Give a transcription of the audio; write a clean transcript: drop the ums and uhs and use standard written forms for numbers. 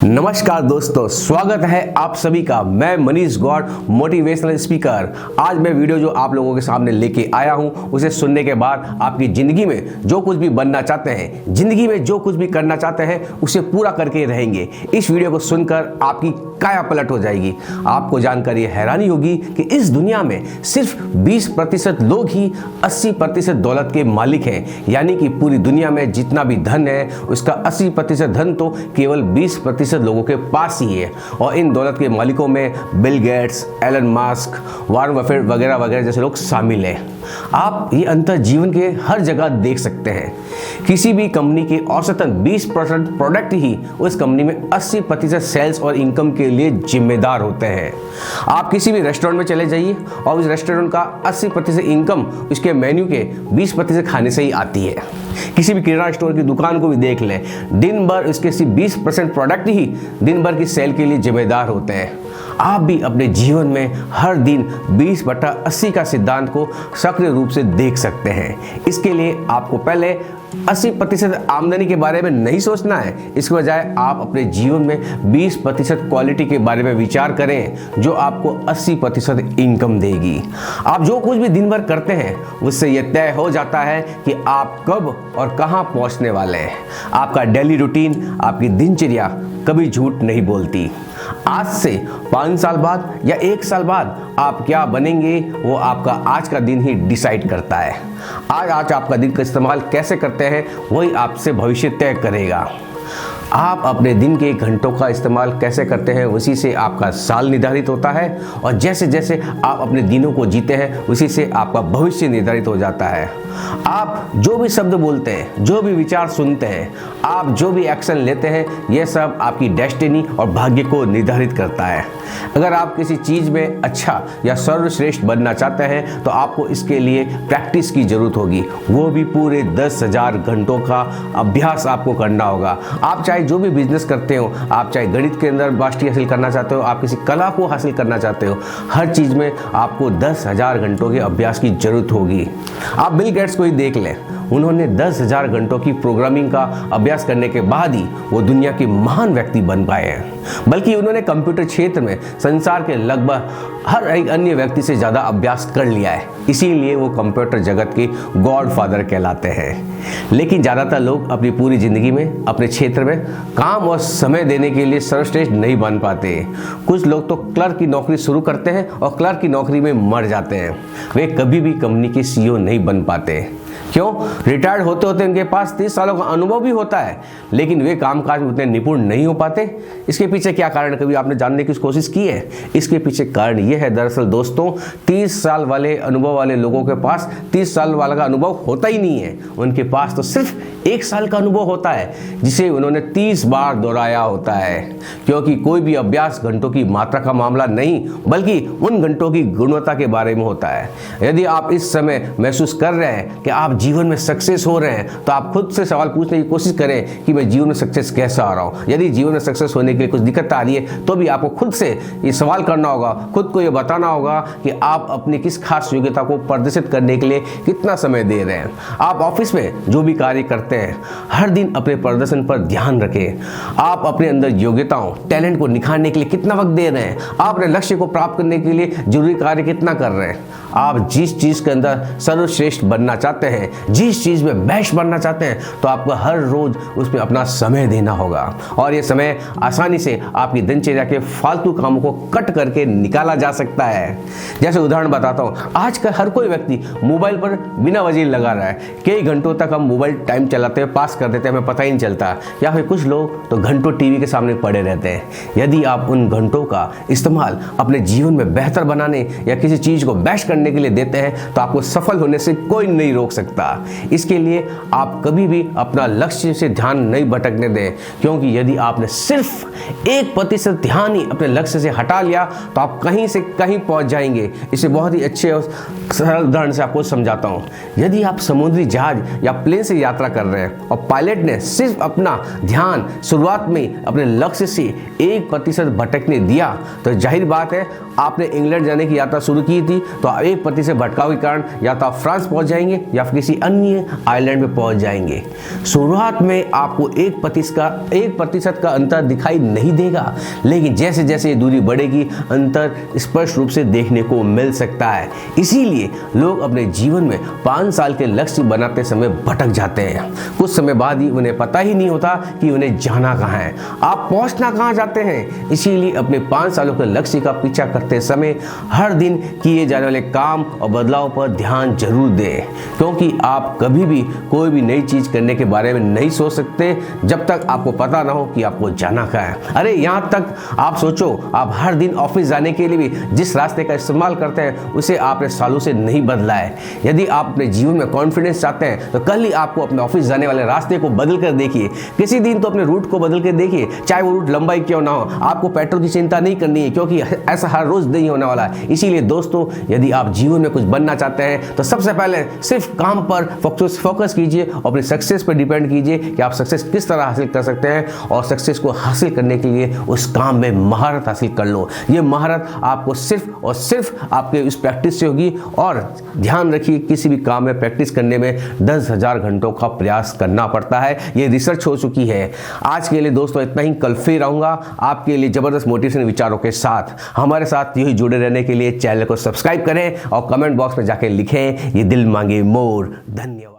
नमस्कार दोस्तों, स्वागत है आप सभी का। मैं मनीष गौड़, मोटिवेशनल स्पीकर। आज मैं वीडियो जो आप लोगों के सामने लेके आया हूं, उसे सुनने के बाद आपकी ज़िंदगी में जो कुछ भी बनना चाहते हैं, ज़िंदगी में जो कुछ भी करना चाहते हैं, उसे पूरा करके रहेंगे। इस वीडियो को सुनकर आपकी काया पलट हो जाएगी। आपको जानकर ये हैरानी होगी कि इस दुनिया में सिर्फ 20% लोग ही 80% दौलत के मालिक हैं। यानी कि पूरी दुनिया में जितना भी धन है, उसका 80% धन तो केवल 20% लोगों के पास ही है। और इन दौलत के मालिकों में Bill Gates, Elon Musk, Warren Buffett वगैरह वगैरह जैसे लोग शामिल हैं। आप ये अंतर जीवन के हर जगह देख सकते हैं। किसी भी कंपनी के औसतन 20% प्रोडक्ट ही उस कंपनी में 80% सेल्स और इनकम के लिए जिम्मेदार होते हैं। आप किसी भी रेस्टोरेंट में चले जाइए और उस रेस्टोरेंट का 80% इनकम उसके मेन्यू के 20% खाने से ही आती है। किसी भी किराना स्टोर की दुकान को भी देख लें, दिन भर उसके सिर्फ 20% प्रोडक्ट ही दिन भर की सेल के लिए जिम्मेदार होते हैं। आप भी अपने जीवन में हर दिन 20/80 का सिद्धांत को सक्रिय रूप से देख सकते हैं। इसके लिए आपको पहले 80% आमदनी के बारे में नहीं सोचना है। इसके बजाय आप अपने जीवन में 20% क्वालिटी के बारे में विचार करें, जो आपको 80% इनकम देगी। आप जो कुछ भी दिन भर करते हैं, उससे यह तय हो जाता है कि आप कब और कहां पहुंचने वाले हैं। आपका डेली रूटीन, आपकी दिनचर्या कभी झूठ नहीं बोलती। आज से 5 साल बाद या 1 साल बाद आप क्या बनेंगे, वो आपका आज का दिन ही डिसाइड करता है। आज आपका दिन का इस्तेमाल कैसे करते हैं, वही आपसे भविष्य तय करेगा। आप अपने दिन के घंटों का इस्तेमाल कैसे करते हैं, उसी से आपका साल निर्धारित होता है। और जैसे जैसे आप अपने दिनों को जीते हैं, उसी से आपका भविष्य निर्धारित हो जाता है। आप जो भी शब्द बोलते हैं, जो भी विचार सुनते हैं, आप जो भी एक्शन लेते हैं, यह सब आपकी डेस्टिनी और भाग्य को निर्धारित करता है। अगर आप किसी चीज़ में अच्छा या सर्वश्रेष्ठ बनना चाहते हैं, तो आपको इसके लिए प्रैक्टिस की जरूरत होगी। वो भी पूरे 10,000 घंटों का अभ्यास आपको करना होगा। आप चाहे जो भी बिजनेस करते हो, आप चाहे गणित के अंदर मास्टरी हासिल करना चाहते हो, आप किसी कला को हासिल करना चाहते हो, हर चीज़ में आपको 10,000 घंटों के अभ्यास की जरूरत होगी। आप बिल गेट्स को ही देख लें, उन्होंने 10,000 घंटों की प्रोग्रामिंग का अभ्यास करने के बाद ही वो दुनिया के महान व्यक्ति बन पाए हैं। बल्कि उन्होंने कंप्यूटर क्षेत्र में संसार के लगभग हर एक अन्य व्यक्ति से ज़्यादा अभ्यास कर लिया है। इसीलिए वो कंप्यूटर जगत के गॉडफादर कहलाते हैं। लेकिन ज़्यादातर लोग अपनी पूरी ज़िंदगी में अपने क्षेत्र में काम और समय देने के लिए सर्वश्रेष्ठ नहीं बन पाते। कुछ लोग तो क्लर्क की नौकरी शुरू करते हैं और क्लर्क की नौकरी में मर जाते हैं। वे कभी भी कंपनी के सीईओ नहीं बन पाते। क्यों? रिटायर्ड होते होते उनके पास 30 सालों का अनुभव भी होता है, लेकिन वे कामकाज में उतने निपुण नहीं हो पाते। इसके पीछे क्या कारण, कभी आपने जानने की कोशिश की है? इसके पीछे कारण यह है, दरअसल दोस्तों, 30 साल वाले अनुभव वाले लोगों के पास 30 साल वाला का अनुभव होता ही नहीं है। उनके पास तो सिर्फ 1 साल का अनुभव होता है, जिसे उन्होंने 30 बार दोहराया होता है। क्योंकि कोई भी अभ्यास घंटों की मात्रा का मामला नहीं, बल्कि उन घंटों की गुणवत्ता के बारे में होता है। यदि आप इस समय महसूस कर रहे हैं कि आप जीवन में सक्सेस हो रहे हैं, तो आप खुद से सवाल पूछने की कोशिश करें कि मैं जीवन में सक्सेस कैसे आ रहा हूं। यदि जीवन में सक्सेस होने के लिए कुछ दिक्कत आ रही है, तो भी आपको खुद से ये सवाल करना होगा, खुद को ये बताना होगा कि आप अपनी किस खास योग्यता को प्रदर्शित करने के लिए कितना समय दे रहे हैं। आप ऑफिस में जो भी कार्य करते हैं, हर दिन अपने प्रदर्शन पर ध्यान रखें। आप अपने अंदर योग्यताओं, टैलेंट को निखारने के लिए कितना वक्त दे रहे हैं, आप अपने लक्ष्य को प्राप्त करने के लिए जरूरी कार्य कितना कर रहे हैं। आप जिस चीज़ के अंदर सर्वश्रेष्ठ बनना चाहते हैं, जिस चीज़ में बेस्ट बनना चाहते हैं, तो आपको हर रोज उसमें अपना समय देना होगा। और ये समय आसानी से आपकी दिनचर्या के फालतू कामों को कट करके निकाला जा सकता है। जैसे उदाहरण बताता हूँ, आज का हर कोई व्यक्ति मोबाइल पर बिना वजह लगा रहा है। कई घंटों तक हम मोबाइल टाइम चलाते हैं, पास कर देते हैं, हमें पता ही नहीं चलता। या फिर कुछ लोग तो घंटों टीवी के सामने पड़े रहते हैं। यदि आप उन घंटों का इस्तेमाल अपने जीवन में बेहतर बनाने या किसी चीज़ को बेस्ट करने के लिए देते हैं, तो आपको सफल होने से कोई नहीं रोक सकता। इसके लिए आप कभी भी अपना लक्ष्य से ध्यान नहीं भटकने दें, क्योंकि यदि आपने सिर्फ 1% ध्यान ही अपने लक्ष्य से हटा लिया, तो आप कहीं से कहीं पहुंच जाएंगे। इसे बहुत ही अच्छे और सरल उदाहरण से आपको समझाता हूं। यदि आप समुद्री जहाज या प्लेन से यात्रा कर रहे हैं और पायलट ने सिर्फ अपना ध्यान शुरुआत में अपने लक्ष्य से 1% भटकने दिया, तो जाहिर बात है, आपने इंग्लैंड जाने की यात्रा शुरू की थी, तो 1% भटकाव के कारण या तो आप फ्रांस पहुंच जाएंगे या फिर किसी अन्य आइलैंड पे पहुंच जाएंगे। शुरुआत में आपको 1% का अंतर दिखाई नहीं देगा, लेकिन जैसे जैसे ये दूरी बढ़ेगी अंतर स्पष्ट रूप से देखने को मिल सकता है। इसीलिए लोग अपने जीवन में 5 साल के लक्ष्य बनाते समय भटक जाते हैं। कुछ समय बाद ही उन्हें पता ही नहीं होता कि उन्हें जाना कहाँ है, आप पहुंचना कहाँ चाहते हैं। इसीलिए अपने 5 सालों के लक्ष्य का पीछा करते समय हर दिन किए जाने वाले काम और बदलाव पर ध्यान जरूर दें, क्योंकि आप कभी भी कोई भी नई चीज करने के बारे में नहीं सोच सकते जब तक आपको पता ना हो कि आपको जाना कहाँ है। अरे यहाँ तक आप सोचो, आप हर दिन ऑफिस जाने के लिए भी जिस रास्ते का इस्तेमाल करते हैं उसे आपने सालों से नहीं बदला है। यदि आप अपने जीवन में कॉन्फिडेंस चाहते हैं तो कल ही आपको अपने ऑफिस जाने वाले रास्ते को बदल कर देखिए। किसी दिन तो अपने रूट को बदल कर देखिए, चाहे वो रूट लंबा ही क्यों ना हो। आपको पेट्रोल की चिंता नहीं करनी है, क्योंकि ऐसा हर रोज नहीं होने वाला है। इसीलिए दोस्तों, यदि आप जीवन में कुछ बनना चाहते हैं तो सबसे पहले सिर्फ काम पर फोकस कीजिए और अपनी सक्सेस पर डिपेंड कीजिए कि आप सक्सेस किस तरह हासिल कर सकते हैं, और सक्सेस को हासिल करने के लिए उस काम में महारत हासिल कर लो। ये महारत आपको सिर्फ और सिर्फ आपके इस प्रैक्टिस से होगी। और ध्यान रखिए, किसी भी काम में प्रैक्टिस करने में 10,000 घंटों का प्रयास करना पड़ता है। ये रिसर्च हो चुकी है। आज के लिए दोस्तों इतना ही। कल फिर आऊंगा आपके लिए जबरदस्त मोटिवेशन विचारों के साथ। हमारे साथ यूं ही जुड़े रहने के लिए चैनल को सब्सक्राइब करें और कमेंट बॉक्स में जाकर लिखें, ये दिल मांगे मोर। धन्यवाद।